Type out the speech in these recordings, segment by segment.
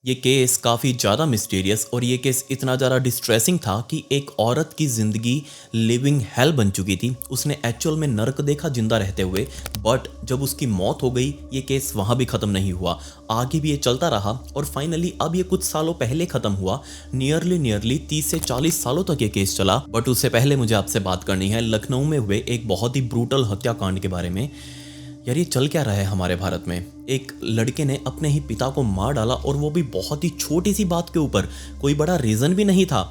ये केस काफ़ी ज़्यादा मिस्टीरियस और ये केस इतना ज़्यादा डिस्ट्रेसिंग था कि एक औरत की ज़िंदगी लिविंग हेल बन चुकी थी। उसने एक्चुअल में नर्क देखा जिंदा रहते हुए, बट जब उसकी मौत हो गई ये केस वहाँ भी ख़त्म नहीं हुआ। आगे भी ये चलता रहा और फाइनली अब ये कुछ सालों पहले ख़त्म हुआ। नियरली 30 से 40 सालों तक ये केस चला। बट उससे पहले मुझे आपसे बात करनी है लखनऊ में हुए एक बहुत ही ब्रूटल हत्याकांड के बारे में। यार ये चल क्या रहा है हमारे भारत में। एक लड़के ने अपने ही पिता को मार डाला और वो भी बहुत ही छोटी सी बात के ऊपर। कोई बड़ा रीजन भी नहीं था।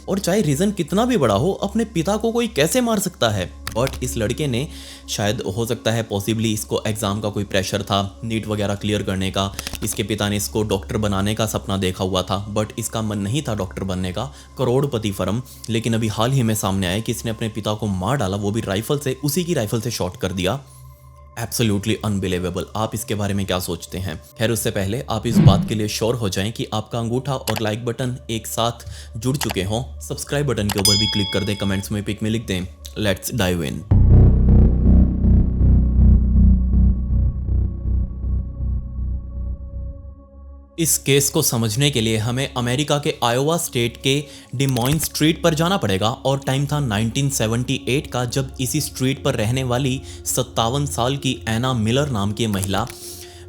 और चाहे रीजन कितना भी बड़ा हो, अपने पिता को कोई कैसे मार सकता है। बट इस लड़के ने, शायद हो सकता है पॉसिबली इसको एग्जाम का कोई प्रेशर था, नीट वगैरह क्लियर करने का। इसके पिता ने इसको डॉक्टर बनाने का सपना देखा हुआ था, बट इसका मन नहीं था डॉक्टर बनने का, करोड़पति फर्म। लेकिन अभी हाल ही में सामने आया कि इसने अपने पिता को मार डाला, वो भी राइफल से, उसी की राइफल से शॉट कर दिया। Absolutely unbelievable. आप इसके बारे में क्या सोचते हैं? खैर उससे पहले आप इस बात के लिए श्योर हो जाएं कि आपका अंगूठा और लाइक बटन एक साथ जुड़ चुके हों। सब्सक्राइब बटन के ऊपर भी क्लिक कर दें, कमेंट्स में पिक में लिख दें। Let's dive in. इस केस को समझने के लिए हमें अमेरिका के आयोवा स्टेट के डिमॉइन स्ट्रीट पर जाना पड़ेगा और टाइम था 1978 का, जब इसी स्ट्रीट पर रहने वाली 57 साल की एना मिलर नाम की महिला,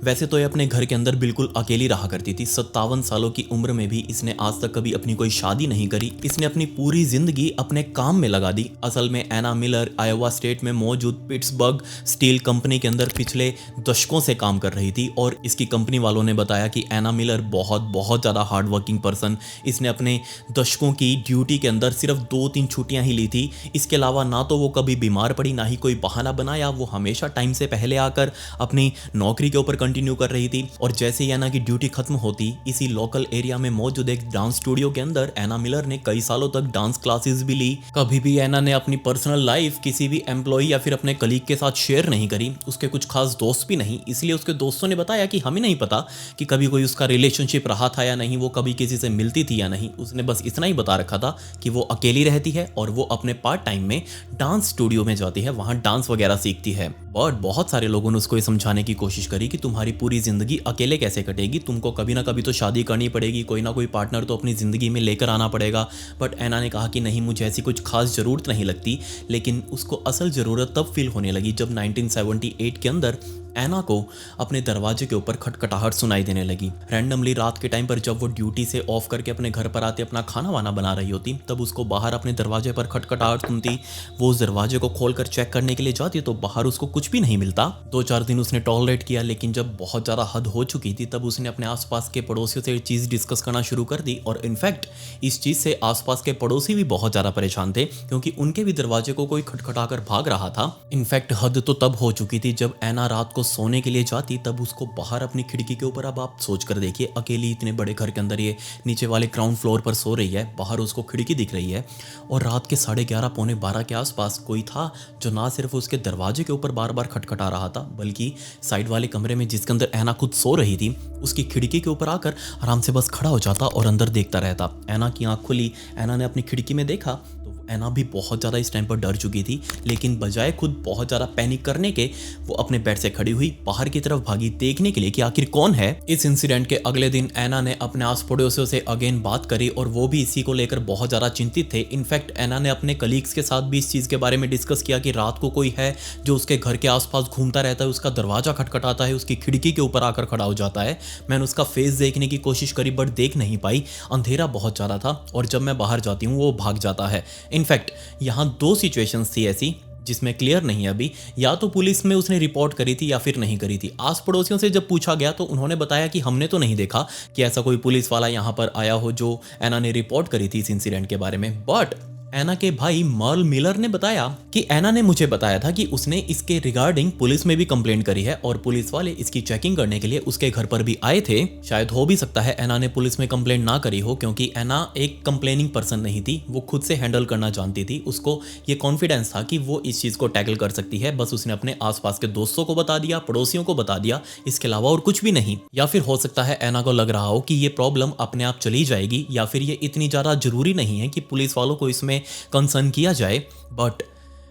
वैसे तो ये अपने घर के अंदर बिल्कुल अकेली रहा करती थी। 57 सालों की उम्र में भी इसने आज तक कभी अपनी कोई शादी नहीं करी। इसने अपनी पूरी जिंदगी अपने काम में लगा दी। असल में एना मिलर आयोवा स्टेट में मौजूद पिट्सबर्ग स्टील कंपनी के अंदर पिछले दशकों से काम कर रही थी और इसकी कंपनी वालों ने बताया कि एना मिलर बहुत ज़्यादा हार्ड वर्किंग पर्सन। इसने अपने दशकों की ड्यूटी के अंदर सिर्फ 2-3 छुट्टियां ही ली थी। इसके अलावा ना तो वो कभी बीमार पड़ी, ना ही कोई बहाना बनाया। वो हमेशा टाइम से पहले आकर अपनी नौकरी के ऊपर कंटिन्यू कर रही थी। और जैसे ही एना की ड्यूटी खत्म होती, इसी लोकल एरिया में मौजूद एक डांस स्टूडियो के अंदर एना मिलर ने कई सालों तक डांस क्लासेस भी ली। कभी भी एना ने अपनी पर्सनल लाइफ किसी भी एम्प्लॉई या फिर अपने कलीग के साथ शेयर नहीं करी। उसके कुछ खास दोस्त भी नहीं, इसलिए उसके दोस्तों ने बताया कि हमें नहीं पता कि कभी कोई उसका रिलेशनशिप रहा था या नहीं, वो कभी किसी से मिलती थी या नहीं। उसने बस इतना ही बता रखा था कि वो अकेली रहती है और वो अपने पार्ट टाइम में डांस स्टूडियो में जाती है, वहां डांस वगैरह सीखती है। बट बहुत सारे लोगों ने उसको ये समझाने की कोशिश करी कि तुम्हारी पूरी जिंदगी अकेले कैसे कटेगी, तुमको कभी ना कभी तो शादी करनी पड़ेगी, कोई ना कोई पार्टनर तो अपनी जिंदगी में लेकर आना पड़ेगा। बट एना ने कहा कि नहीं, मुझे ऐसी कुछ खास ज़रूरत नहीं लगती। लेकिन उसको असल ज़रूरत तब फील होने लगी जब 1978 के अंदर एना को अपने दरवाजे के ऊपर खटखटाहट सुनाई देने लगी। रैंडमली रात के टाइम पर जब वो ड्यूटी से ऑफ करके अपने घर पर आते अपना खाना वाना बना रही होती, तब उसको बाहर अपने दरवाजे पर खटखटाहट सुनती। वो उस दरवाजे को खोलकर चेक करने के लिए जाती तो बाहर उसको कुछ भी नहीं मिलता। 2-4 दिन उसने टॉलरेट किया, लेकिन जब बहुत ज़्यादा हद हो चुकी थी तब उसने अपने आसपास के पड़ोसियों से चीज़ डिस्कस करना शुरू कर दी। और इनफैक्ट इस चीज़ से आसपास के पड़ोसी भी बहुत ज़्यादा परेशान थे, क्योंकि उनके भी दरवाजे को कोई खटखटा कर भाग रहा था। इनफैक्ट हद तो तब हो चुकी थी जब एना रात को सोने के लिए जाती, तब उसको बाहर अपनी खिड़की के ऊपर, अब आप सोच कर देखिए, अकेली इतने बड़े घर के अंदर ये नीचे वाले ग्राउंड फ्लोर पर सो रही है, बाहर उसको खिड़की दिख रही है। और रात के 11:30 पौने 12 के आसपास कोई था जो ना सिर्फ उसके दरवाजे के ऊपर बार बार खटखटा रहा था, बल्कि साइड वाले कमरे में जिसके अंदर एना खुद सो रही थी, उसकी खिड़की के ऊपर आकर आराम से बस खड़ा हो जाता और अंदर देखता रहता। एना की आंख खुली, एना ने अपनी खिड़की में देखा तो एना भी बहुत ज़्यादा इस टाइम पर डर चुकी थी। लेकिन बजाय खुद बहुत ज़्यादा पैनिक करने के, वो अपने बेड से खड़ी हुई बाहर की तरफ भागी देखने के लिए कि आखिर कौन है। इस इंसिडेंट के अगले दिन एना ने अपने आस पड़ोसियों से अगेन बात करी और वो भी इसी को लेकर बहुत ज़्यादा चिंतित थे। इनफैक्ट एना ने अपने कलीग्स के साथ भी इस चीज़ के बारे में डिस्कस किया कि रात को कोई है जो उसके घर के आसपास घूमता रहता है, उसका दरवाज़ा खटखटाता है, उसकी खिड़की के ऊपर आकर खड़ा हो जाता है। मैंने उसका फेस देखने की कोशिश करी बट देख नहीं पाई, अंधेरा बहुत ज़्यादा था और जब मैं बाहर जाती हूँ वो भाग जाता है। इनफैक्ट यहाँ 2 सिचुएशंस थी ऐसी जिसमें क्लियर नहीं है अभी, या तो पुलिस में उसने रिपोर्ट करी थी या फिर नहीं करी थी। आस पड़ोसियों से जब पूछा गया तो उन्होंने बताया कि हमने तो नहीं देखा कि ऐसा कोई पुलिस वाला यहाँ पर आया हो जो एना ने रिपोर्ट करी थी इस इंसिडेंट के बारे में। बट एना के भाई मर्ल मिलर ने बताया कि एना ने मुझे बताया था कि उसने इसके रिगार्डिंग पुलिस में भी कंप्लेंट करी है और पुलिस वाले इसकी चेकिंग करने के लिए उसके घर पर भी आए थे। शायद हो भी सकता है एना ने पुलिस में कंप्लेंट ना करी हो, क्योंकि एना एक कंप्लेनिंग पर्सन नहीं थी, वो खुद से हैंडल करना जानती थी। उसको ये कॉन्फिडेंस था कि वो इस चीज़ को टैकल कर सकती है। बस उसने अपने आसपास के दोस्तों को बता दिया, पड़ोसियों को बता दिया, इसके अलावा और कुछ भी नहीं। या फिर हो सकता है एना को लग रहा हो कि ये प्रॉब्लम अपने आप चली जाएगी, या फिर ये इतनी ज़्यादा जरूरी नहीं है कि पुलिस वालों को इसमें कंसर्न किया जाए। बट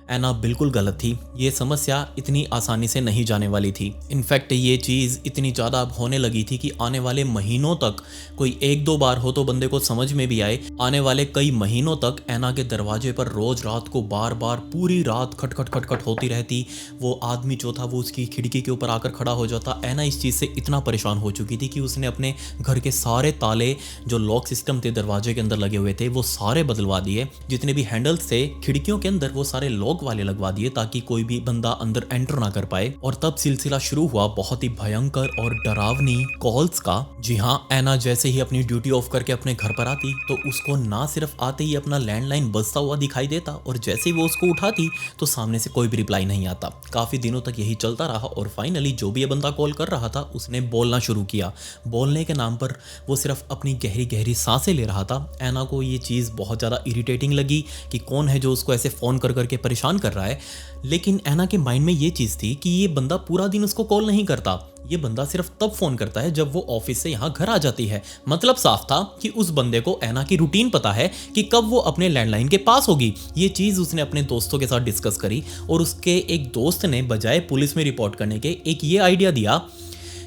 एना बिल्कुल गलत थी। ये समस्या इतनी आसानी से नहीं जाने वाली थी। इनफैक्ट ये चीज़ इतनी ज़्यादा अब होने लगी थी कि आने वाले महीनों तक, कोई एक दो बार हो तो बंदे को समझ में भी आए, आने वाले कई महीनों तक एना के दरवाजे पर रोज़ रात को बार बार पूरी रात खटखट खटखट होती रहती। वो आदमी जो था वो उसकी खिड़की के ऊपर आकर खड़ा हो जाता। एना इस चीज़ से इतना परेशान हो चुकी थी कि उसने अपने घर के सारे ताले जो लॉक सिस्टम थे दरवाजे के अंदर लगे हुए थे वो सारे बदलवा दिए। जितने भी हैंडल्स थे खिड़कियों के अंदर वो सारे लॉक वाले लगवा दिए ताकि कोई भी बंदा अंदर एंटर ना कर पाए। और तब सिलसिला शुरू हुआ बहुत ही भयंकर और डरावनी कॉल्स का। जी हाँ, एना जैसे ही अपनी ड्यूटी ऑफ करके अपने घर पर आती तो उसको ना सिर्फ आते ही अपना लैंडलाइन बजता हुआ दिखाई देता, और जैसे ही वो उसको उठाती तो सामने से कोई भी रिप्लाई नहीं आता। काफी दिनों तक यही चलता रहा और फाइनली जो भी ये बंदा कॉल कर रहा था उसने बोलना शुरू किया। बोलने के नाम पर वो सिर्फ अपनी गहरी गहरी सांसें ले रहा था। एना को ये चीज़ बहुत ज़्यादा इरिटेटिंग लगी कि कौन है जो उसको ऐसे फ़ोन कर करके परेशान कर रहा है। लेकिन एना के माइंड में ये चीज़ थी कि ये बंदा पूरा दिन उसको कॉल नहीं करता, ये बंदा सिर्फ तब फ़ोन करता है जब वो ऑफिस से यहाँ घर आ जाती है। मतलब साफ था कि उस बंदे को एना की रूटीन पता है कि कब वो अपने लैंडलाइन के पास होगी। ये चीज़ उसने अपने दोस्तों के साथ डिस्कस करी और उसके एक दोस्त ने बजाय पुलिस में रिपोर्ट करने के एक ये आइडिया दिया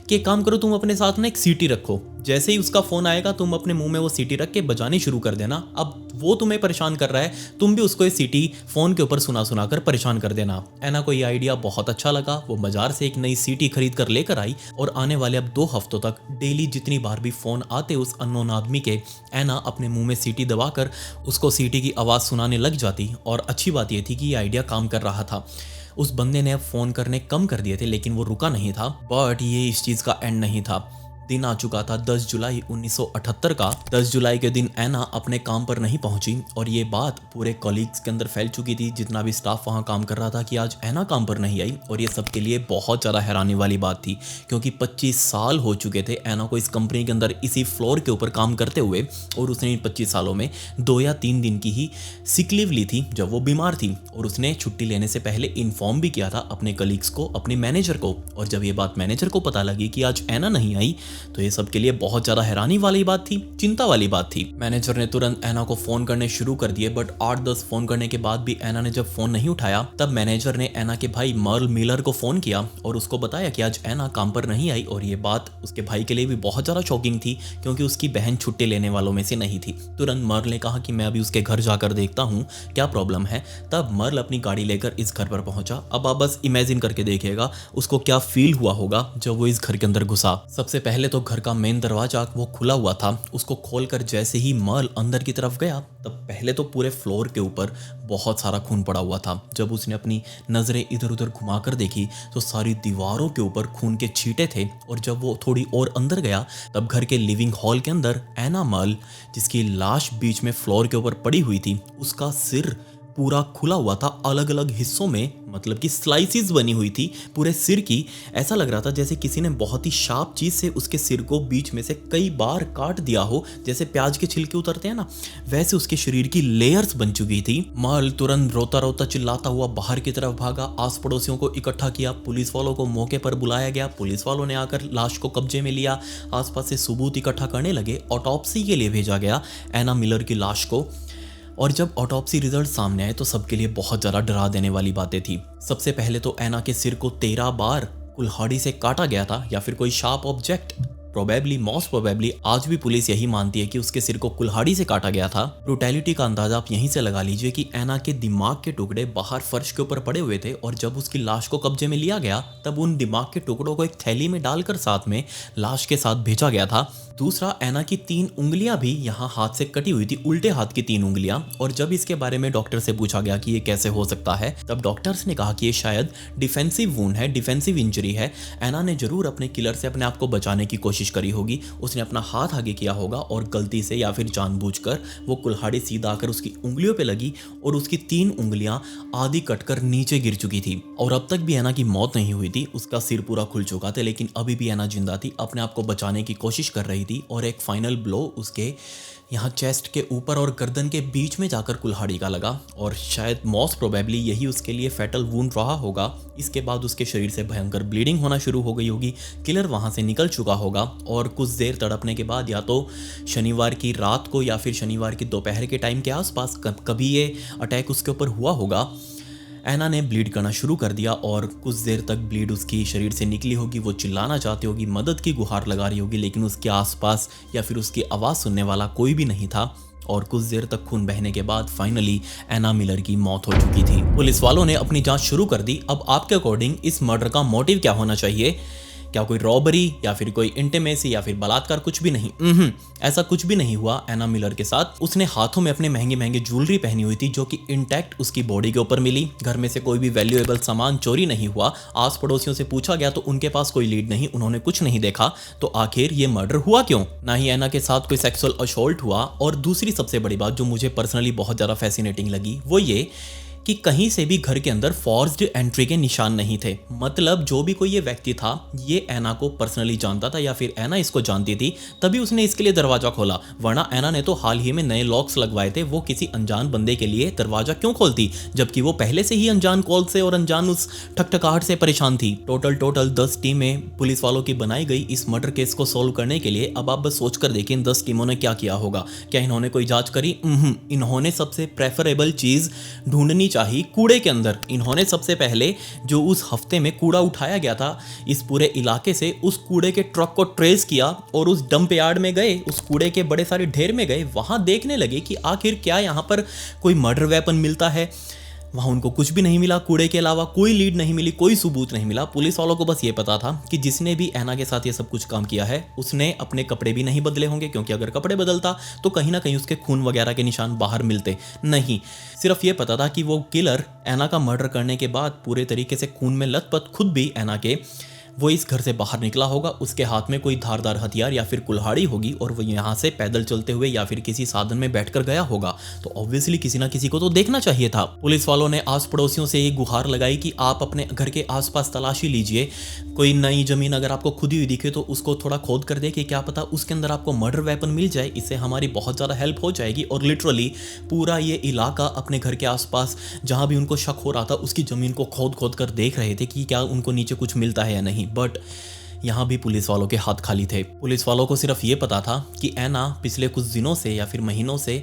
कि काम करो, तुम अपने साथ ना एक सीटी रखो, जैसे ही उसका फ़ोन आएगा तुम अपने मुंह में वो सीटी रख के बजानी शुरू कर देना। अब वो तुम्हें परेशान कर रहा है, तुम भी उसको ये सीटी फ़ोन के ऊपर सुना सुना कर परेशान कर देना। एना को ये आइडिया बहुत अच्छा लगा। वो बाजार से एक नई सीटी खरीद कर लेकर आई और आने वाले अब 2 हफ्तों तक डेली जितनी बार भी फ़ोन आते उस अननोन आदमी के, एना अपने मुंह में सीटी दबाकर उसको सीटी की आवाज़ सुनाने लग जाती। और अच्छी बात यह थी कि ये आइडिया काम कर रहा था। उस बंदे ने अब फ़ोन करने कम कर दिए थे लेकिन वो रुका नहीं था। बट ये इस चीज़ का एंड नहीं था। दिन आ चुका था 10 जुलाई 1978 का। 10 जुलाई के दिन एना अपने काम पर नहीं पहुंची और ये बात पूरे कॉलीग्स के अंदर फैल चुकी थी, जितना भी स्टाफ वहां काम कर रहा था, कि आज एना काम पर नहीं आई। और ये सबके लिए बहुत ज़्यादा हैरानी वाली बात थी क्योंकि 25 साल हो चुके थे एना को इस कंपनी के अंदर इसी फ्लोर के ऊपर काम करते हुए, और उसने इन 25 सालों में 2 या 3 दिन की ही सिक लीव ली थी जब वो बीमार थी। और उसने छुट्टी लेने से पहले इन्फॉर्म भी किया था अपने कलीग्स को, अपने मैनेजर को। और जब ये बात मैनेजर को पता लगी कि आज एना नहीं आई तो ये सबके लिए बहुत ज्यादा हैरानी वाली बात थी, चिंता वाली बात थी। मैनेजर ने तुरंत एना को फोन करने शुरू कर दिए, बट 8-10 फोन करने के बाद भी एना ने जब फोन नहीं उठाया तब मैनेजर ने एना के भाई मर्ल मिलर को फोन किया और उसको बताया कि आज एना काम पर नहीं आई। और ये बात उसके भाई के लिए भी बहुत ज्यादा शॉकिंग थी क्योंकि उसकी बहन छुट्टी लेने वालों में से नहीं थी। तुरंत मर्ल ने कहा कि मैं अभी उसके घर जाकर देखता हूँ क्या प्रॉब्लम है। तब मर्ल अपनी गाड़ी लेकर इस घर पर पहुंचा। अब आप बस इमेजिन करके देखिएगा उसको क्या फील हुआ होगा जब वो इस घर के अंदर घुसा। सबसे पहले तो घर का मेन दरवाजा वो खुला हुआ था। उसको खोलकर जैसे ही मर्ल अंदर की तरफ गया तब पहले तो पूरे फ्लोर के ऊपर बहुत सारा खून पड़ा हुआ था। जब उसने अपनी नजरें इधर उधर घुमाकर देखी तो सारी दीवारों के ऊपर खून के छींटे थे। और जब वो थोड़ी और अंदर गया तब घर के लिविंग हॉल के अंदर एना मर्ल, जिसकी लाश बीच में फ्लोर के ऊपर पड़ी हुई थी, उसका सिर पूरा खुला हुआ था अलग अलग हिस्सों में, मतलब कि स्लाइसिस बनी हुई थी पूरे सिर की। ऐसा लग रहा था जैसे किसी ने बहुत ही शार्प चीज से उसके सिर को बीच में से कई बार काट दिया हो, जैसे प्याज के छिलके उतरते हैं ना, वैसे उसके शरीर की लेयर्स बन चुकी थी। मर्ल तुरंत रोता रोता चिल्लाता हुआ बाहर की तरफ भागा। आस पड़ोसियों को इकट्ठा किया, पुलिस वालों को मौके पर बुलाया गया। पुलिस वालों ने आकर लाश को कब्जे में लिया, आसपास से सबूत इकट्ठा करने लगे। ऑटोप्सी के लिए भेजा गया एना मिलर की लाश को। और जब ऑटोप्सी रिजल्ट सामने आए तो सबके लिए बहुत ज़्यादा डरा देने वाली बातें थी। सबसे पहले तो एना के सिर को 13 बार कुल्हाड़ी से काटा गया था या फिर कोई sharp object, probably most probably आज भी पुलिस यही मानती है कि उसके सिर को कुल्हाड़ी से काटा गया था। ब्रूटैलिटी का अंदाजा आप यहीं से लगा लीजिए कि एना के दिमाग के टुकड़े बाहर फर्श के ऊपर पड़े हुए थे और जब उसकी लाश को कब्जे में लिया गया तब उन दिमाग के टुकड़ों को एक थैली में डालकर साथ में लाश के साथ भेजा गया था। दूसरा, एना की 3 उंगलियां भी यहाँ हाथ से कटी हुई थी, उल्टे हाथ की 3 उंगलियां। और जब इसके बारे में डॉक्टर से पूछा गया कि ये कैसे हो सकता है तब डॉक्टर्स ने कहा कि ये शायद डिफेंसिव वुंड है, डिफेंसिव इंजरी है। एना ने जरूर अपने किलर से अपने आप को बचाने की कोशिश करी होगी। उसने अपना हाथ आगे किया होगा और गलती से या फिर जानबूझकर वो कुल्हाड़ी सीधा आकर उसकी उंगलियों पे लगी और उसकी 3 उंगलियां आधी कटकर नीचे गिर चुकी थी। और अब तक भी एना की मौत नहीं हुई थी, उसका सिर पूरा खुल चुका था लेकिन अभी भी एना जिंदा थी, अपने आप को बचाने की कोशिश कर रही थी। और एक फाइनल ब्लो उसके यहाँ चेस्ट के ऊपर और गर्दन के बीच में जाकर कुल्हाड़ी का लगा और शायद मोस्ट प्रोबेबली यही उसके लिए फैटल वुंड रहा होगा। इसके बाद उसके शरीर से भयंकर ब्लीडिंग होना शुरू हो गई होगी, किलर वहाँ से निकल चुका होगा और कुछ देर तड़पने के बाद या तो शनिवार की रात को या फिर शनिवार की दोपहर के टाइम के आसपास कभी ये अटैक उसके ऊपर हुआ होगा। एना ने ब्लीड करना शुरू कर दिया और कुछ देर तक ब्लीड उसकी शरीर से निकली होगी। वो चिल्लाना चाहती होगी, मदद की गुहार लगा रही होगी, लेकिन उसके आसपास या फिर उसकी आवाज़ सुनने वाला कोई भी नहीं था। और कुछ देर तक खून बहने के बाद फाइनली एना मिलर की मौत हो चुकी थी। पुलिस वालों ने अपनी जांच शुरू कर दी। अब आपके अकॉर्डिंग इस मर्डर का मोटिव क्या होना चाहिए? क्या कोई रॉबरी या फिर कोई इंटीमेसी या फिर बलात्कार? कुछ भी नहीं। ऐसा कुछ भी नहीं हुआ एना मिलर के साथ। उसने हाथों में अपने महंगे महंगे ज्वेलरी पहनी हुई थी जो कि इंटैक्ट उसकी बॉडी के ऊपर मिली। घर में से कोई भी वैल्यूएबल सामान चोरी नहीं हुआ। आस पड़ोसियों से पूछा गया तो उनके पास कोई लीड नहीं, उन्होंने कुछ नहीं देखा। तो आखिर ये मर्डर हुआ क्यों? ना ही एना के साथ कोई सेक्सुअल असॉल्ट हुआ। और दूसरी सबसे बड़ी बात जो मुझे पर्सनली बहुत ज़्यादा फैसिनेटिंग लगी वो ये कि कहीं से भी घर के अंदर फॉर्ज्ड एंट्री के निशान नहीं थे। मतलब जो भी कोई ये व्यक्ति था ये एना को पर्सनली जानता था या फिर एना इसको जानती थी, तभी उसने इसके लिए दरवाजा खोला। वरना एना ने तो हाल ही में नए लॉक्स लगवाए थे, वो किसी अनजान बंदे के लिए दरवाजा क्यों खोलती, जबकि वो पहले से ही अनजान कॉल से और अनजान उस ठकठकाहट से परेशान थी। टोटल 10 टीमें पुलिस वालों की बनाई गई इस मर्डर केस को सोल्व करने के लिए। अब आप बस सोच कर देखें इन 10 टीमों ने क्या किया होगा। क्या इन्होंने कोई जांच करी? इन्होंने सबसे प्रेफरेबल चीज ढूंढनी चाहिए कूड़े के अंदर। इन्होंने सबसे पहले जो उस हफ्ते में कूड़ा उठाया गया था इस पूरे इलाके से, उस कूड़े के ट्रक को ट्रेस किया और उस डंप यार्ड में गए, उस कूड़े के बड़े सारे ढेर में गए। वहां देखने लगे कि आखिर क्या यहाँ पर कोई मर्डर वेपन मिलता है। वहाँ उनको कुछ भी नहीं मिला, कूड़े के अलावा कोई लीड नहीं मिली, कोई सबूत नहीं मिला। पुलिस वालों को बस ये पता था कि जिसने भी एना के साथ ये सब कुछ काम किया है उसने अपने कपड़े भी नहीं बदले होंगे, क्योंकि अगर कपड़े बदलता तो कहीं ना कहीं उसके खून वगैरह के निशान बाहर मिलते। नहीं, सिर्फ ये पता था कि वो किलर एना का मर्डर करने के बाद पूरे तरीके से खून में लथपथ, खुद भी एना के, वो इस घर से बाहर निकला होगा। उसके हाथ में कोई धारदार हथियार या फिर कुल्हाड़ी होगी और वो यहाँ से पैदल चलते हुए या फिर किसी साधन में बैठकर गया होगा। तो ऑब्वियसली किसी ना किसी को तो देखना चाहिए था। पुलिस वालों ने आस पड़ोसियों से ये गुहार लगाई कि आप अपने घर के आसपास तलाशी लीजिए। कोई नई जमीन अगर आपको खुदी हुई दिखे तो उसको थोड़ा खोद कर देखिए, क्या पता उसके अंदर आपको मर्डर वेपन मिल जाए। इससे हमारी बहुत ज़्यादा हेल्प हो जाएगी। और लिटरली पूरा ये इलाका अपने घर के आसपास जहाँ भी उनको शक हो रहा था उसकी ज़मीन को खोद खोद कर देख रहे थे कि क्या उनको नीचे कुछ मिलता है या नहीं। बट यहाँ भी पुलिस वालों के हाथ खाली थे। पुलिस वालों को सिर्फ ये पता था कि एना पिछले कुछ दिनों से या फिर महीनों से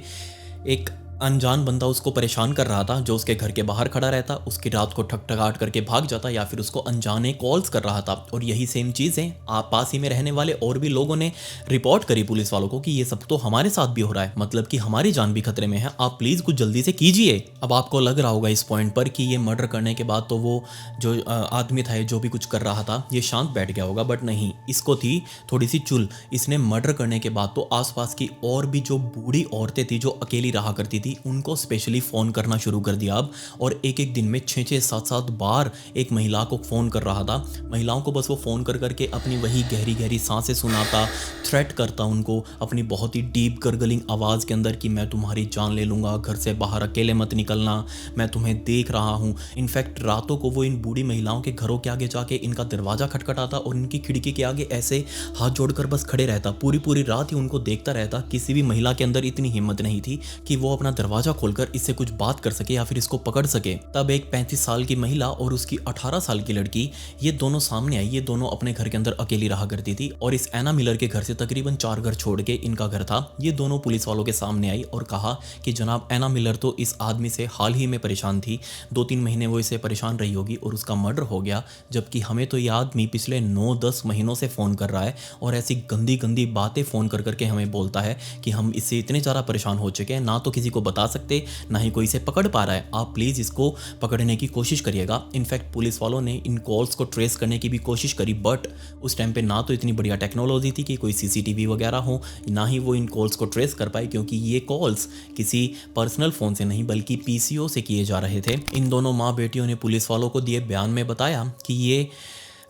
एक अनजान बंदा उसको परेशान कर रहा था, जो उसके घर के बाहर खड़ा रहता, उसकी रात को ठकठकाट करके भाग जाता या फिर उसको अनजाने कॉल्स कर रहा था। और यही सेम चीज़ें आप पास ही में रहने वाले और भी लोगों ने रिपोर्ट करी पुलिस वालों को कि ये सब तो हमारे साथ भी हो रहा है, मतलब कि हमारी जान भी खतरे में है, आप प्लीज़ कुछ जल्दी से कीजिए। अब आपको लग रहा होगा इस पॉइंट पर कि ये मर्डर करने के बाद तो वो जो आदमी था जो भी कुछ कर रहा था ये शांत बैठ गया होगा, बट नहीं, इसको थी थोड़ी सी चुल। इसने मर्डर करने के बाद तो आसपास की और भी जो बूढ़ी औरतें थी जो अकेली रहा करती थी उनको स्पेशली फ़ोन करना शुरू कर दिया अब। और एक एक दिन में 6-6, 7-7 बार एक महिला को फ़ोन कर रहा था। महिलाओं को बस वो फ़ोन कर करके अपनी वही गहरी गहरी सांसें सुनाता, थ्रेट करता उनको अपनी बहुत ही डीप गर्गलिंग आवाज़ के अंदर कि मैं तुम्हारी जान ले लूँगा, घर से बाहर अकेले मत निकलना, मैं तुम्हें देख रहा हूँ। इनफैक्ट रातों को वो इन बूढ़ी महिलाओं के घरों के आगे जाके इनका दरवाज़ा खटखटाता और इनकी खिड़की के आगे ऐसे हाथ जोड़कर बस खड़े रहता। पूरी पूरी रात ही उनको देखता रहता। किसी भी महिला के अंदर इतनी हिम्मत नहीं थी कि वो अपना दरवाजा खोलकर इससे कुछ बात कर सके या फिर इसको पकड़ सके। तब एक 35 साल की महिला और उसकी 18 साल की लड़की, ये दोनों सामने आई। ये दोनों अपने घर के अंदर अकेली रहा करती थी और इस एना मिलर के घर से तकरीबन 4 घर छोड़ के इनका घर था। ये दोनों पुलिस वालों के सामने आई और कहा कि जनाब, एना मिलर तो इस आदमी से हाल ही में परेशान थी, 2-3 महीने वो इससे परेशान रही होगी और उसका मर्डर हो गया, जबकि हमें तो ये आदमी पिछले 9-10 महीनों से फ़ोन कर रहा है और ऐसी गंदी गंदी बातें फ़ोन कर करके हमें बोलता है कि हम इससे इतने ज़्यादा परेशान हो चुके हैं, ना तो किसी को बता सकते ना ही कोई इसे पकड़ पा रहा है। आप प्लीज़ इसको पकड़ने की कोशिश करिएगा। इनफैक्ट पुलिस वालों ने इन कॉल्स को ट्रेस करने की भी कोशिश करी, बट उस टाइम पे ना तो इतनी बढ़िया टेक्नोलॉजी थी कि कोई सीसीटीवी वगैरह हो, ना ही वो इन कॉल्स को ट्रेस कर पाए, क्योंकि ये कॉल्स किसी पर्सनल फ़ोन से नहीं बल्कि पीसीओ से किए जा रहे थे। इन दोनों माँ बेटियों ने पुलिस वालों को दिए बयान में बताया कि ये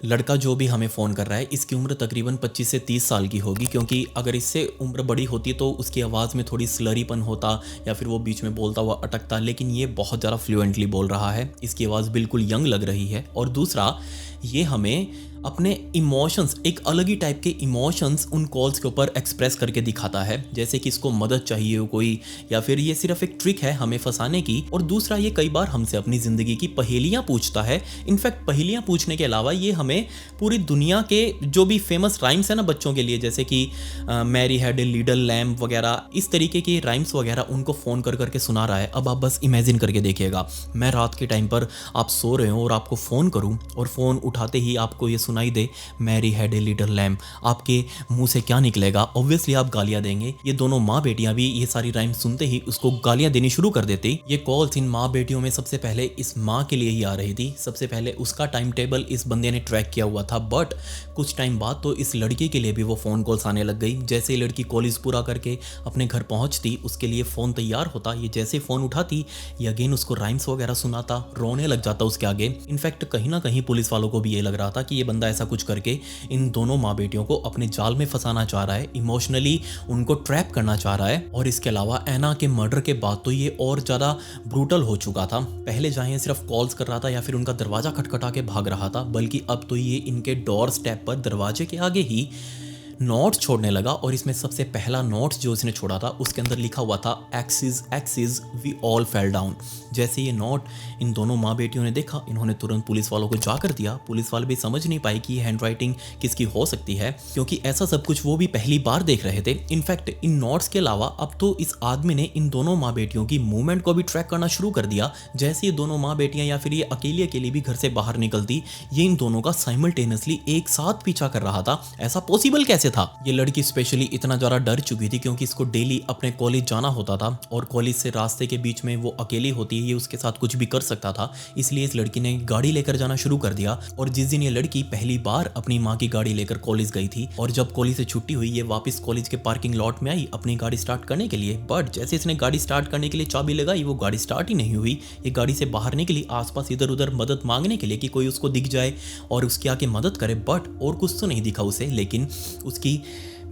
लड़का जो भी हमें फ़ोन कर रहा है इसकी उम्र तकरीबन 25 से 30 साल की होगी, क्योंकि अगर इससे उम्र बड़ी होती तो उसकी आवाज़ में थोड़ी स्लरीपन होता या फिर वो बीच में बोलता हुआ अटकता, लेकिन ये बहुत ज़्यादा फ्लुएंटली बोल रहा है। इसकी आवाज़ बिल्कुल यंग लग रही है। और दूसरा, ये हमें अपने इमोशंस, एक अलग ही टाइप के इमोशंस उन कॉल्स के ऊपर एक्सप्रेस करके दिखाता है, जैसे कि इसको मदद चाहिए हो कोई, या फिर ये सिर्फ एक ट्रिक है हमें फंसाने की। और दूसरा, ये कई बार हमसे अपनी ज़िंदगी की पहेलियाँ पूछता है। इनफैक्ट पहेलियाँ पूछने के अलावा ये हमें पूरी दुनिया के जो भी फेमस राइम्स है ना बच्चों के लिए, जैसे कि Mary had a little lamb वगैरह, इस तरीके की राइम्स वगैरह उनको फ़ोन कर करके सुना रहा है। अब आप बस इमेजिन करके देखिएगा, मैं रात के टाइम पर आप सो रहे हो और आपको फ़ोन करूं और फ़ोन उठाते ही आपको ये सुनाई दे Mary had a little lamb, आपके मुंह से क्या निकलेगा? ऑब्वियसली आप गालियां देंगे। ये दोनों माँ बेटियां भी ये सारी राइम सुनते ही उसको गालियां देनी शुरू कर देती। ये कॉल्स इन माँ बेटियों में सबसे पहले इस माँ के लिए ही आ रही थी। सबसे पहले उसका टाइम टेबल इस बंदे ने ट्रैक किया हुआ था, बट कुछ टाइम बाद तो इस लड़की के लिए भी वो फ़ोन कॉल्स आने लग गई। जैसे ही लड़की कॉलेज पूरा करके अपने घर पहुंचती, उसके लिए फ़ोन तैयार होता, ये जैसे फ़ोन उठाती, ये अगेन उसको राइम्स वगैरह सुनाता, रोने लग जाता उसके आगे। इनफैक्ट कहीं ना कहीं पुलिस वालों को भी ये लग रहा था कि ये बंदा ऐसा कुछ करके इन दोनों माँ बेटियों को अपने जाल में फंसाना चाह रहा है, इमोशनली उनको ट्रैप करना चाह रहा है। और इसके अलावा एना के मर्डर के बाद तो ये और ज़्यादा ब्रूटल हो चुका था। पहले जहाँ ये सिर्फ कॉल्स कर रहा था या फिर उनका दरवाज़ा खटखटा के भाग रहा था, बल्कि अब तो ये इनके डोर स्टेप पर, दरवाजे के आगे ही नोट छोड़ने लगा। और इसमें सबसे पहला नोट जो इसने छोड़ा था उसके अंदर लिखा हुआ था axis axis we all fell down. जैसे ये नोट इन दोनों माँ बेटियों ने देखा, इन्होंने तुरंत पुलिस वालों को जाकर दिया। पुलिस वाले भी समझ नहीं पाए कि ये हैंड राइटिंग किसकी हो सकती है, क्योंकि ऐसा सब कुछ वो भी पहली बार देख रहे थे। इनफैक्ट इन नोट्स के अलावा अब तो इस आदमी ने इन दोनों माँ बेटियों की मूवमेंट को भी ट्रैक करना शुरू कर दिया। जैसे ये दोनों माँ बेटियां या फिर ये अकेली अकेली भी घर से बाहर निकलती, ये इन दोनों का साइमल्टेनियसली एक साथ पीछा कर रहा था। ऐसा पॉसिबल कैसे था? ये लड़की स्पेशली इतना ज़्यादा डर चुकी थी क्योंकि इसको डेली अपने कॉलेज जाना होता था और कॉलेज से रास्ते के बीच में वो अकेली होती है, ये उसके साथ कुछ भी कर सकता था। इसलिए इस लड़की ने गाड़ी लेकर जाना शुरू कर दिया। और जिस दिन ये लड़की पहली बार अपनी माँ की गाड़ी लेकर कॉलेज गई थी और जब कॉलेज से छुट्टी हुई, ये वापस कॉलेज के पार्किंग लॉट में आई अपनी गाड़ी स्टार्ट करने के लिए। बट जैसे इसने गाड़ी स्टार्ट करने के लिए चाबी लगाई, वो गाड़ी स्टार्ट ही नहीं हुई। ये गाड़ी से बाहर निकली आसपास इधर उधर मदद मांगने के लिए कि कोई उसको दिख जाए और उसकी आके मदद करे, बट और कुछ तो नहीं दिखा उसे। लेकिन उसकी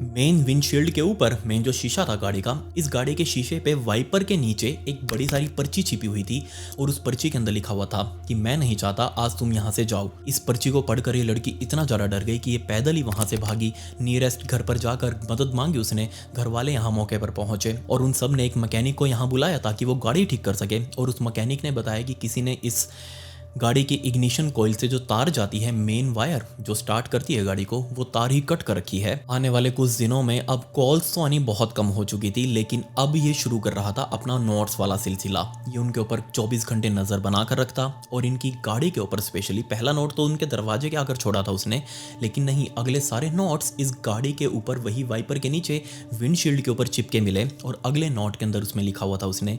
मेन विंडशील्ड के ऊपर, मेन जो शीशा था गाड़ी का, इस गाड़ी के शीशे पे वाइपर के नीचे एक बड़ी सारी पर्ची छिपी हुई थी और उस पर्ची के अंदर लिखा हुआ था कि मैं नहीं चाहता आज तुम यहाँ से जाओ। इस पर्ची को पढ़कर ये लड़की इतना ज़्यादा डर गई कि ये पैदल ही वहाँ से भागी। नियरेस्ट घर पर जाकर मदद मांगी उसने। घर वाले यहाँ मौके पर पहुंचे और उन सब ने एक मैकेनिक को यहाँ बुलाया ताकि वो गाड़ी ठीक कर सके। और उस मैकेनिक ने बताया कि किसी ने इस गाड़ी की इग्निशन कॉइल से जो तार जाती है, मेन वायर जो स्टार्ट करती है गाड़ी को, वो तार ही कट कर रखी है। आने वाले कुछ दिनों में अब कॉल्स तो आनी बहुत कम हो चुकी थी, लेकिन अब ये शुरू कर रहा था अपना नोट्स वाला सिलसिला। ये उनके ऊपर 24 घंटे नजर बना कर रखता और इनकी गाड़ी के ऊपर स्पेशली। पहला नोट तो उनके दरवाजे के आकर छोड़ा था उसने, लेकिन नहीं, अगले सारे नोट्स इस गाड़ी के ऊपर वही वाइपर के नीचे विंडशील्ड के ऊपर चिपके मिले। और अगले नोट के अंदर उसमें लिखा हुआ था उसने,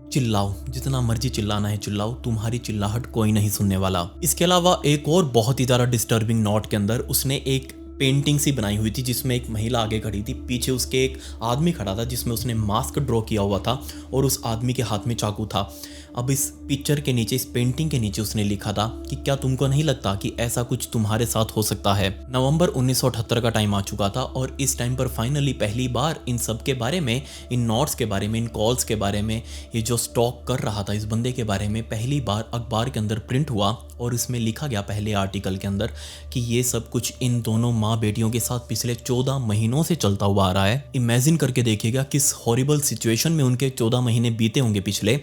चिल्लाओ, जितना मर्जी चिल्लाना है चिल्लाओ, तुम्हारी चिल्लाहट कोई नहीं सुनने वाला। इसके अलावा एक और बहुत ही ज़्यादा डिस्टर्बिंग नोट के अंदर उसने एक पेंटिंग सी बनाई हुई थी जिसमें एक महिला आगे खड़ी थी, पीछे उसके एक आदमी खड़ा था जिसमें उसने मास्क ड्रॉ किया हुआ था और उस आदमी के हाथ में चाकू था। अब इस पिक्चर के नीचे, इस पेंटिंग के नीचे उसने लिखा था कि क्या तुमको नहीं लगता कि ऐसा कुछ तुम्हारे साथ हो सकता है। नवंबर 1978 का टाइम आ चुका था और इस टाइम पर फाइनली पहली बार इन सब के बारे में, इन नोट्स के बारे में, इन कॉल्स के बारे में, ये जो स्टॉक कर रहा था इस बंदे के बारे में पहली बार अखबार के अंदर प्रिंट हुआ। और इसमें लिखा गया पहले आर्टिकल के अंदर कि ये सब कुछ इन दोनों माँ बेटियों के साथ पिछले 14 महीनों से चलता हुआ आ रहा है। इमेजिन करके देखिएगा किस हॉरिबल सिचुएशन में उनके 14 महीने बीते होंगे पिछले,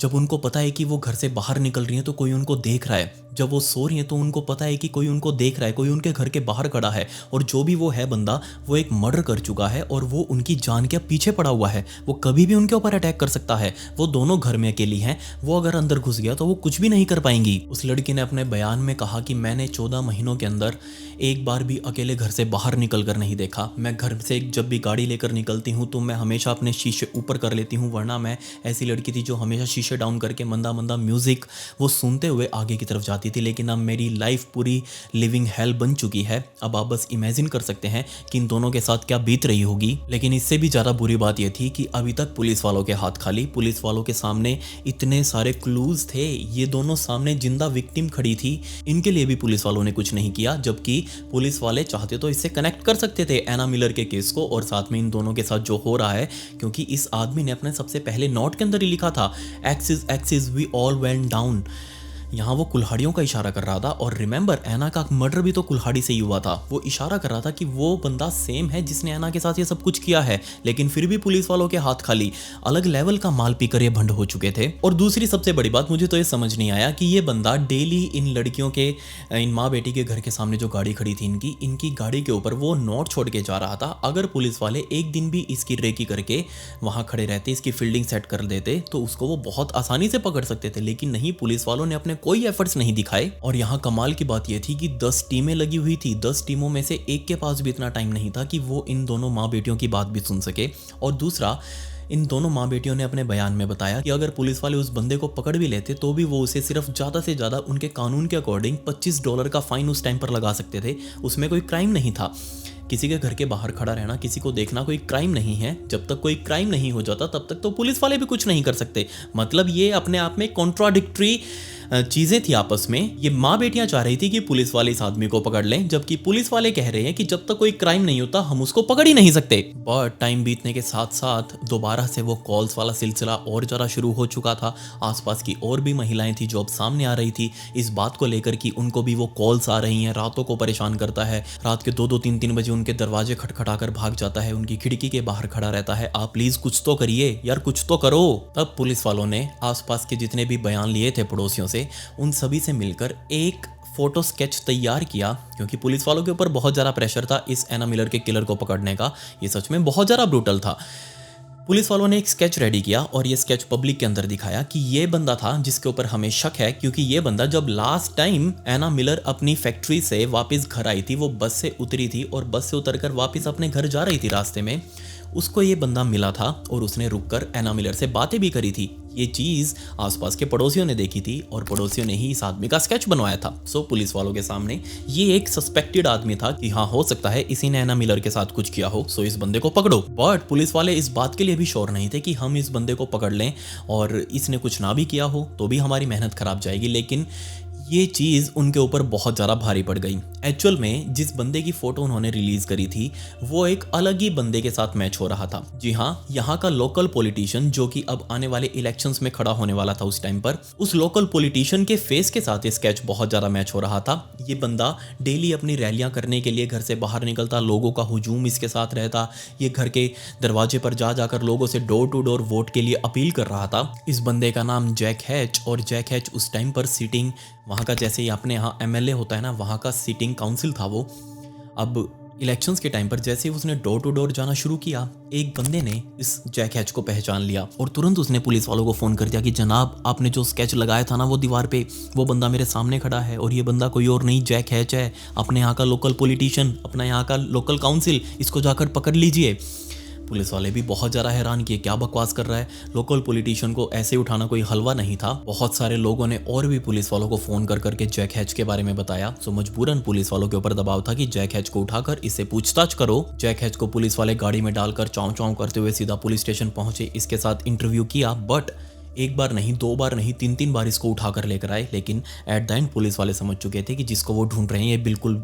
जब उनको पता है कि वो घर से बाहर निकल रही हैं तो कोई उनको देख रहा है, जब वो सो रही हैं तो उनको पता है कि कोई उनको देख रहा है, कोई उनके घर के बाहर खड़ा है और जो भी वो है बंदा, वो एक मर्डर कर चुका है और वो उनकी जान के पीछे पड़ा हुआ है। वो कभी भी उनके ऊपर अटैक कर सकता है। वो दोनों घर में अकेली हैं, वो अगर अंदर घुस गया तो वो कुछ भी नहीं कर पाएंगी। उस लड़की ने अपने बयान में कहा कि मैंने 14 महीनों के अंदर एक बार भी अकेले घर से बाहर निकल कर नहीं देखा। मैं घर से जब भी गाड़ी लेकर निकलती हूँ तो मैं हमेशा अपने शीशे ऊपर कर लेती हूँ, वरना मैं ऐसी लड़की थी जो हमेशा शीशे डाउन करके मंदा मंदा म्यूजिक वो सुनते हुए आगे की तरफ जाती थी। लेकिन अब मेरी लाइफ पूरी लिविंग हेल बन चुकी है। अब आप बस इमेजिन कर सकते हैं कि इन दोनों के साथ क्या बीत रही होगी। लेकिन इससे भी ज़्यादा बुरी बात यह थी कि अभी तक पुलिस वालों के हाथ खाली, पुलिस वालों के सामने इतने सारे क्लूज थे, ये दोनों सामने जिंदा विक्टिम खड़ी थी, इनके लिए भी पुलिस वालों ने कुछ नहीं किया। जबकि पुलिस वाले चाहते तो इससे कनेक्ट कर सकते थे एना मिलर के केस को और साथ में इन दोनों के साथ जो हो रहा है, क्योंकि इस आदमी ने अपने सबसे पहले नोट के अंदर ही लिखा था axis axis we all went down. यहाँ वो कुल्हाड़ियों का इशारा कर रहा था और रिमेंबर एना का मर्डर भी तो कुल्हाड़ी से ही हुआ था। वो इशारा कर रहा था कि वो बंदा सेम है जिसने एना के साथ ये सब कुछ किया है, लेकिन फिर भी पुलिस वालों के हाथ खाली। अलग लेवल का माल पीकर ये भंड हो चुके थे। और दूसरी सबसे बड़ी बात, मुझे तो ये समझ नहीं आया कि ये बंदा डेली इन लड़कियों के, इन माँ बेटी के घर के सामने जो गाड़ी खड़ी थी इनकी गाड़ी के ऊपर वो नोट छोड़ के जा रहा था। अगर पुलिस वाले एक दिन भी इसकी रेकी करके वहां खड़े रहते, इसकी फील्डिंग सेट कर देते, तो उसको वो बहुत आसानी से पकड़ सकते थे। लेकिन नहीं, पुलिस वालों ने अपने कोई एफर्ट्स नहीं दिखाए। और यहाँ कमाल की बात यह थी कि 10 टीमें लगी हुई थी। 10 टीमों में से एक के पास भी इतना टाइम नहीं था कि वो इन दोनों माँ बेटियों की बात भी सुन सके। और दूसरा, इन दोनों माँ बेटियों ने अपने बयान में बताया कि अगर पुलिस वाले उस बंदे को पकड़ भी लेते तो भी वो उसे सिर्फ ज़्यादा से ज़्यादा उनके कानून के अकॉर्डिंग $25 का फाइन उस टाइम पर लगा सकते थे। उसमें कोई क्राइम नहीं था। किसी के घर के बाहर खड़ा रहना, किसी को देखना कोई क्राइम नहीं है। जब तक कोई क्राइम नहीं हो जाता तब तक तो पुलिस वाले भी कुछ नहीं कर सकते। मतलब ये अपने आप में कॉन्ट्राडिक्टरी चीज़ें थी आपस में। ये माँ बेटियां चाह रही थी कि पुलिस वाले इस आदमी को पकड़ लें, जबकि पुलिस वाले कह रहे हैं कि जब तक कोई क्राइम नहीं होता हम उसको पकड़ ही नहीं सकते। बट टाइम बीतने के साथ साथ दोबारा से वो कॉल्स वाला सिलसिला और ज़रा शुरू हो चुका था। आसपास की और भी महिलाएं थी जो अब सामने आ रही थी इस बात को लेकर कि उनको भी वो कॉल्स आ रही हैं। रातों को परेशान करता है, रात के 2-2, 3-3 बजे उनके दरवाजे खटखटाकर भाग जाता है, उनकी खिड़की के बाहर खड़ा रहता है। आप प्लीज कुछ तो करिए यार, कुछ तो करो। तब पुलिस वालों ने आसपास के जितने भी बयान लिए थे पड़ोसियों से, उन सभी से मिलकर एक फोटो स्केच तैयार किया, क्योंकि पुलिस वालों के ऊपर बहुत ज़्यादा प्रेशर था इस एना मिलर के किलर को पकड़ने का। ये सच में बहुत ज़्यादा ब्रूटल था। पुलिस वालों ने एक स्केच रेडी किया और ये स्केच पब्लिक के अंदर दिखाया कि ये बंदा था जिसके ऊपर हमें शक है, क्योंकि ये बंदा जब लास्ट टाइम एना मिलर अपनी फैक्ट्री से वापस घर आई थी, वो बस से उतरी थी और बस से उतरकर वापस अपने घर जा रही थी। रास्ते में उसको ये बंदा मिला था और उसने रुककर एना मिलर से बातें भी करी थी। ये चीज़ आसपास के पड़ोसियों ने देखी थी और पड़ोसियों ने ही इस आदमी का स्केच बनवाया था। सो पुलिस वालों के सामने ये एक सस्पेक्टेड आदमी था कि हाँ, हो सकता है इसी ने एना मिलर के साथ कुछ किया हो, सो इस बंदे को पकड़ो। बट पुलिस वाले इस बात के लिए भी श्योर नहीं थे कि हम इस बंदे को पकड़ लें और इसने कुछ ना भी किया हो तो भी हमारी मेहनत खराब जाएगी। लेकिन ये चीज़ उनके ऊपर बहुत ज़्यादा भारी पड़ गई। एक्चुअल में जिस बंदे की फ़ोटो उन्होंने रिलीज़ करी थी वो एक अलग ही बंदे के साथ मैच हो रहा था। जी हाँ, यहाँ का लोकल पॉलिटिशियन जो कि अब आने वाले इलेक्शंस में खड़ा होने वाला था उस टाइम पर, उस लोकल पॉलिटिशियन के फेस के साथ ये स्केच बहुत ज़्यादा मैच हो रहा था। ये बंदा डेली अपनी रैलियाँ करने के लिए घर से बाहर निकलता, लोगों का हुजूम इसके साथ रहता। ये घर के दरवाजे पर जा जाकर लोगों से डोर टू डोर वोट के लिए अपील कर रहा था। इस बंदे का नाम जैक हैच, और जैक हैच उस टाइम पर सीटिंग वहाँ का, जैसे ही अपने यहाँ MLA होता है ना, वहाँ का सीटिंग काउंसिल था वो। अब इलेक्शंस के टाइम पर जैसे ही उसने डोर टू डोर जाना शुरू किया, एक बंदे ने इस जैक हैच को पहचान लिया और तुरंत उसने पुलिस वालों को फ़ोन कर दिया कि जनाब, आपने जो स्केच लगाया था ना वो दीवार पे, वो बंदा मेरे सामने खड़ा है और ये बंदा कोई और नहीं जैक हैच है, अपने यहाँ का लोकल पॉलिटिशियन, अपना यहाँ का लोकल काउंसिल, इसको जाकर पकड़ लीजिए। पुलिस वाले भी बहुत ज़्यादा हैरान किए, क्या बकवास कर रहा है, लोकल पॉलिटिशियन को ऐसे उठाना कोई हलवा नहीं था। बहुत सारे लोगों ने और भी पुलिस वालों को फ़ोन कर करके जैक हैच के बारे में बताया। तो मजबूरन पुलिस वालों के ऊपर दबाव था कि जैक हैच को उठाकर इससे पूछताछ करो। जैक हैच को पुलिस वाले गाड़ी में डालकर चाँव चाँव करते हुए सीधा पुलिस स्टेशन पहुंचे, इसके साथ इंटरव्यू किया। बट एक बार नहीं, 2 बार नहीं, 3-3 बार इसको उठाकर लेकर आए। लेकिन एट द एंड पुलिस वाले समझ चुके थे कि जिसको वो ढूंढ रहे हैं ये बिल्कुल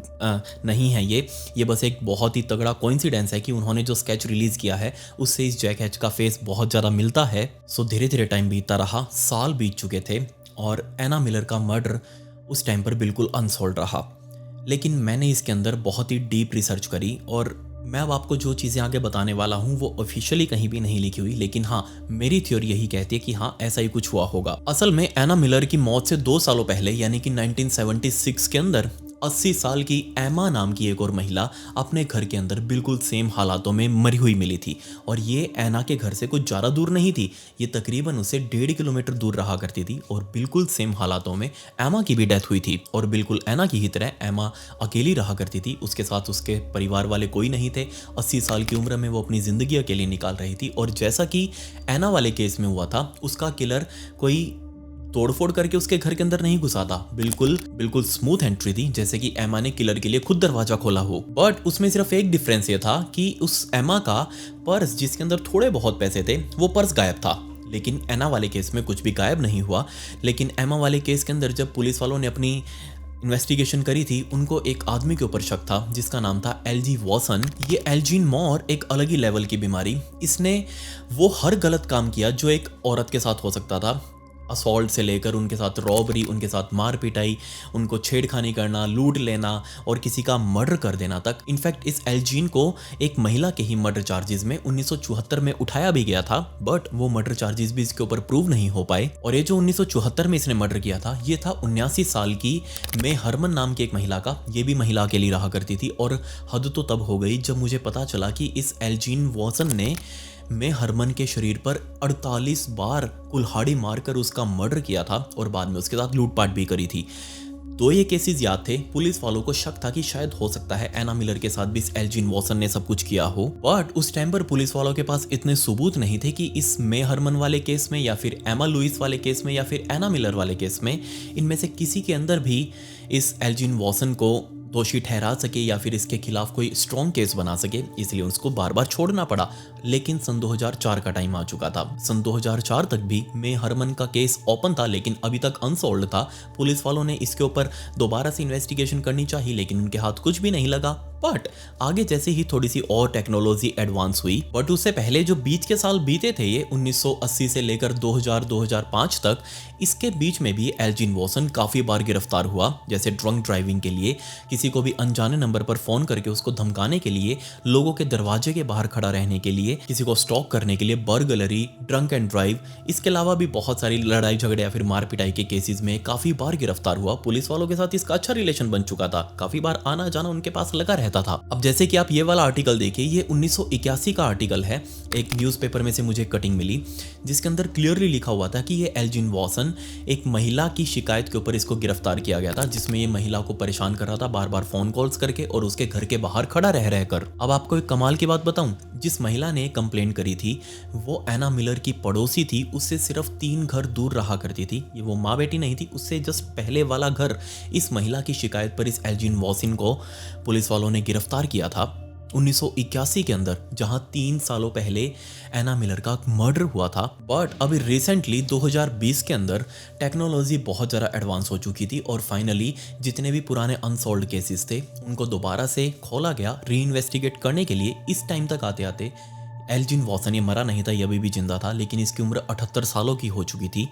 नहीं है। ये बस एक बहुत ही तगड़ा कोइंसिडेंस है कि उन्होंने जो स्केच रिलीज़ किया है उससे इस जैक हैच का फेस बहुत ज़्यादा मिलता है। सो धीरे धीरे टाइम बीतता रहा, साल बीत चुके थे और एना मिलर का मर्डर उस टाइम पर बिल्कुल अनसॉल्व रहा। लेकिन मैंने इसके अंदर बहुत ही डीप रिसर्च करी और मैं अब आपको जो चीज़ें आगे बताने वाला हूँ वो ऑफिशियली कहीं भी नहीं लिखी हुई, लेकिन हाँ, मेरी थ्योरी यही कहती है कि हाँ, ऐसा ही कुछ हुआ होगा। असल में एना मिलर की मौत से 2 सालों पहले यानी कि 1976 के अंदर 80 साल की एमा नाम की एक और महिला अपने घर के अंदर बिल्कुल सेम हालातों में मरी हुई मिली थी। और ये एना के घर से कुछ ज़्यादा दूर नहीं थी, ये तकरीबन उससे 1.5 किलोमीटर दूर रहा करती थी। और बिल्कुल सेम हालातों में एमा की भी डेथ हुई थी और बिल्कुल एना की ही तरह एमा अकेली रहा करती थी। उसके साथ उसके परिवार वाले कोई नहीं थे। 80 साल की उम्र में वो अपनी ज़िंदगी अकेली निकाल रही थी। और जैसा कि एना वाले केस में हुआ था, उसका किलर कोई तोड़फोड़ करके उसके घर के अंदर नहीं घुसा था, बिल्कुल स्मूथ एंट्री थी, जैसे कि एमा ने किलर के लिए खुद दरवाजा खोला हो। बट उसमें सिर्फ एक डिफरेंस ये था कि उस एमा का पर्स, जिसके अंदर थोड़े बहुत पैसे थे, वो पर्स गायब था। लेकिन एना वाले केस में कुछ भी गायब नहीं हुआ। लेकिन एमा वाले केस के अंदर जब पुलिस वालों ने अपनी इन्वेस्टिगेशन करी थी, उनको एक आदमी के ऊपर शक था जिसका नाम था एलजी वॉसन। ये एल्जीन मॉर एक अलग ही लेवल की बीमारी, इसने वो हर गलत काम किया जो एक औरत के साथ हो सकता था। असॉल्ट से लेकर उनके साथ रॉबरी, उनके साथ मार पिटाई, उनको छेड़खानी करना, लूट लेना और किसी का मर्डर कर देना तक। इनफैक्ट इस एल्जीन को एक महिला के ही मर्डर चार्जेस में 1974 में उठाया भी गया था, बट वो मर्डर चार्जेस भी इसके ऊपर प्रूव नहीं हो पाए। और ये जो 1974 में इसने मर्डर किया था, ये था 79 साल की मे हरमन नाम की एक महिला का। ये भी महिला अकेली रहा करती थी और हद तो तब हो गई जब मुझे पता चला कि इस एल्जीन वॉसन ने मे हरमन के शरीर पर 48 बार कुल्हाड़ी मारकर उसका मर्डर किया था और बाद में उसके साथ लूटपाट भी करी थी। तो ये केसेस याद थे। पुलिस वालों को शक था कि शायद हो सकता है एना मिलर के साथ भी इस एल्जीन वॉसन ने सब कुछ किया हो, बट उस टाइम पर पुलिस वालों के पास इतने सबूत नहीं थे कि इस मे हरमन वाले केस में या फिर एमा लुइस वाले केस में या फिर एना मिलर वाले केस में इनमें से किसी के अंदर भी इस एल्जीन वॉसन को दोषी ठहरा सके या फिर इसके खिलाफ कोई स्ट्रॉन्ग केस बना सके, इसलिए उसको बार बार छोड़ना पड़ा। लेकिन सन 2004 का टाइम आ चुका था। सन 2004 तक भी मे हरमन का केस ओपन था, लेकिन अभी तक अनसॉल्व्ड था। पुलिस वालों ने इसके ऊपर दोबारा से इन्वेस्टिगेशन करनी चाहिए, लेकिन उनके हाथ कुछ भी नहीं लगा। बट आगे जैसे ही थोड़ी सी और टेक्नोलॉजी एडवांस हुई, बट उससे पहले जो बीच के साल बीते थे, ये 1980 से लेकर 2000-2005 तक, इसके बीच में भी एल्जीन वॉसन काफी बार गिरफ्तार हुआ। जैसे ड्रंक ड्राइविंग के लिए, किसी को भी अनजाने नंबर पर फोन करके उसको धमकाने के लिए, लोगों के दरवाजे के बाहर खड़ा रहने के लिए, किसी को स्टॉक करने के लिए, बर्गलरी, ड्रंक एंड ड्राइव, इसके अलावा भी बहुत सारी लड़ाई झगड़े या फिर मार पिटाई के केसेस में काफी बार गिरफ्तार हुआ। पुलिस वालों के साथ इसका अच्छा रिलेशन बन चुका था, काफी बार आना जाना उनके पास लगा रहता था। अब जैसे कि आप ये वाला आर्टिकल देखिए, ये 1981 का आर्टिकल है। एक न्यूज़पेपर में से मुझे कटिंग मिली जिसके अंदर क्लियरली लिखा हुआ था कि ये एल्जीन वॉसन एक महिला की शिकायत के ऊपर इसको गिरफ्तार किया गया था, जिसमें ये महिला को परेशान कर रहा था बार बार फोन कॉल्स करके और उसके घर के बाहर खड़ा रह रहकर। अब आपको एक कमाल की बात बताऊं, जिस महिला ने कंप्लेंट करी थी वो एना मिलर की पड़ोसी थी, उससे सिर्फ 3 घर दूर रहा करती थी। ये वो माँ बेटी नहीं थी, उससे जस्ट पहले वाला घर। इस महिला की शिकायत पर इस एल्जीन वॉसन को पुलिस वालों ने गिरफ्तार किया था 1981 के अंदर, जहां 3 सालों पहले एना मिलर का मर्डर हुआ था। बट अभी रिसेंटली 2020 के अंदर टेक्नोलॉजी बहुत ज़्यादा एडवांस हो चुकी थी और फाइनली जितने भी पुराने अनसॉल्व्ड केसेस थे उनको दोबारा से खोला गया री इन्वेस्टिगेट करने के लिए। इस टाइम तक आते आते एल्जीन वॉसन ये मरा नहीं था, ये अभी भी जिंदा था, लेकिन इसकी उम्र 78 सालों की हो चुकी थी।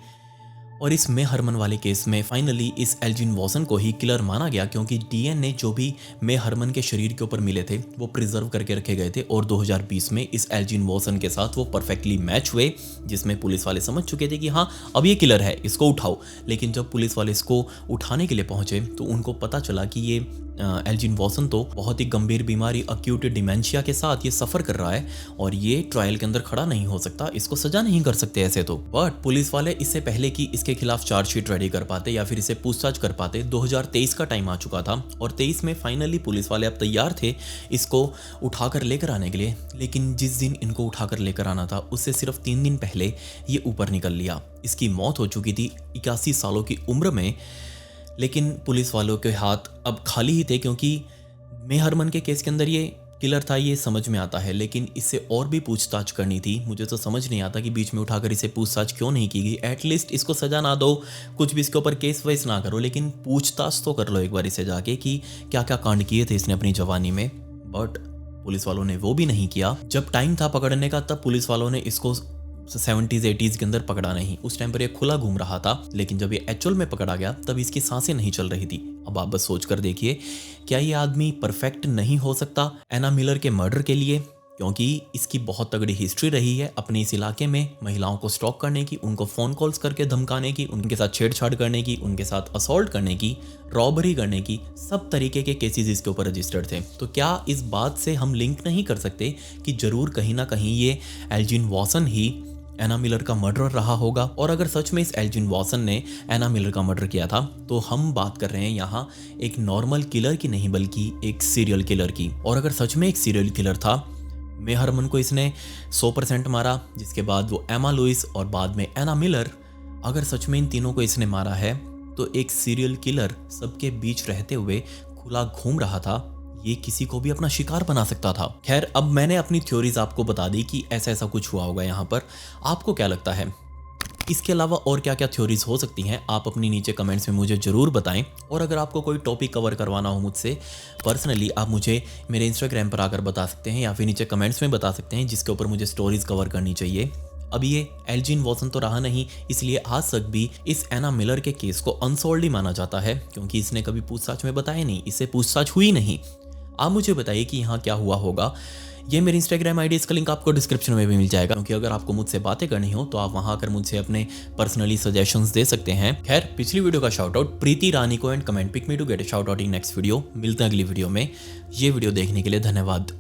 और इस मे हरमन वाले केस में फाइनली इस एल्जीन वॉसन को ही किलर माना गया, क्योंकि डीएनए जो भी मे हरमन के शरीर के ऊपर मिले थे वो प्रिजर्व करके रखे गए थे और 2020 में इस एल्जीन वॉसन के साथ वो परफेक्टली मैच हुए, जिसमें पुलिस वाले समझ चुके थे कि हाँ अब ये किलर है, इसको उठाओ। लेकिन जब पुलिस वाले इसको उठाने के लिए पहुंचे तो उनको पता चला कि ये एल्जीन वॉसन तो बहुत ही गंभीर बीमारी अक्यूट डिमेंशिया के साथ ये सफ़र कर रहा है और ये ट्रायल के अंदर खड़ा नहीं हो सकता, इसको सजा नहीं कर सकते ऐसे तो। बट पुलिस वाले इससे पहले कि इसके खिलाफ चार्जशीट रेडी कर पाते या फिर इसे पूछताछ कर पाते, 2023 का टाइम आ चुका था और 23 में फाइनली पुलिस वाले अब तैयार थे इसको उठाकर लेकर आने के लिए। लेकिन जिस दिन इनको उठाकर लेकर आना था उससे सिर्फ 3 दिन पहले ये ऊपर निकल लिया। इसकी मौत हो चुकी थी 81 सालों की उम्र में। लेकिन पुलिस वालों के हाथ अब खाली ही थे, क्योंकि मे हरमन के केस के अंदर ये किलर था, ये समझ में आता है, लेकिन इससे और भी पूछताछ करनी थी। मुझे तो समझ नहीं आता कि बीच में उठाकर इसे पूछताछ क्यों नहीं की गई। एटलीस्ट इसको सजा ना दो, कुछ भी इसके ऊपर केस वेस ना करो, लेकिन पूछताछ तो कर लो एक बार इसे जाके कि क्या क्या कांड किए थे इसने अपनी जवानी में। बट पुलिस वालों ने वो भी नहीं किया। जब टाइम था पकड़ने का तब पुलिस वालों ने इसको 70s 80s के अंदर पकड़ा नहीं। उस टाइम पर ये खुला घूम रहा था, लेकिन जब ये एक्चुअल में पकड़ा गया तब इसकी सांसें नहीं चल रही थी। अब आप बस सोच कर देखिए, क्या ये आदमी परफेक्ट नहीं हो सकता एना मिलर के मर्डर के लिए? क्योंकि इसकी बहुत तगड़ी हिस्ट्री रही है अपने इस इलाके में महिलाओं को स्टॉक करने की, उनको फ़ोन कॉल्स करके धमकाने की, उनके साथ छेड़छाड़ करने की, उनके साथ असॉल्ट करने की, रॉबरी करने की, सब तरीके के केसेस इसके ऊपर रजिस्टर्ड थे। तो क्या इस बात से हम लिंक नहीं कर सकते कि ज़रूर कहीं ना कहीं ये एल्जीन वॉसन ही एना मिलर का मर्डर रहा होगा? और अगर सच में इस एल्जीन वॉसन ने एना मिलर का मर्डर किया था तो हम बात कर रहे हैं यहाँ एक नॉर्मल किलर की नहीं, बल्कि एक सीरियल किलर की। और अगर सच में एक सीरियल किलर था, मे हरमन को इसने 100% मारा, जिसके बाद वो एमा लुइस और बाद में एना मिलर, अगर सच में इन तीनों को इसने मारा है तो एक सीरियल किलर सबके बीच रहते हुए खुला घूम रहा था, ये किसी को भी अपना शिकार बना सकता था। खैर, अब मैंने अपनी थ्योरीज आपको बता दी कि ऐसा ऐसा कुछ हुआ होगा यहाँ पर। आपको क्या लगता है इसके अलावा और क्या क्या थ्योरीज हो सकती हैं? आप अपनी नीचे कमेंट्स में मुझे ज़रूर बताएं। और अगर आपको कोई टॉपिक कवर करवाना हो मुझसे पर्सनली, आप मुझे मेरे इंस्टाग्राम पर आकर बता सकते हैं या फिर नीचे कमेंट्स में बता सकते हैं जिसके ऊपर मुझे स्टोरीज कवर करनी चाहिए। अब ये एल्जिन वॉटसन तो रहा नहीं, इसलिए आज तक भी इस एना मिलर के केस को अनसॉल्व्ड ही माना जाता है, क्योंकि इसने कभी पूछताछ में बताया नहीं, इससे पूछताछ हुई नहीं। आप मुझे बताइए कि यहाँ क्या हुआ होगा। ये मेरी इंस्टाग्राम आईडी, इसका लिंक आपको डिस्क्रिप्शन में भी मिल जाएगा, क्योंकि अगर आपको मुझसे बातें करनी हो तो आप वहां आकर मुझसे अपने पर्सनली सजेशंस दे सकते हैं। खैर, पिछली वीडियो का शाउट आउट प्रीति रानी को and comment pick me to get a shout out in next video. मिलते हैं अगली वीडियो में। ये वीडियो देखने के लिए धन्यवाद।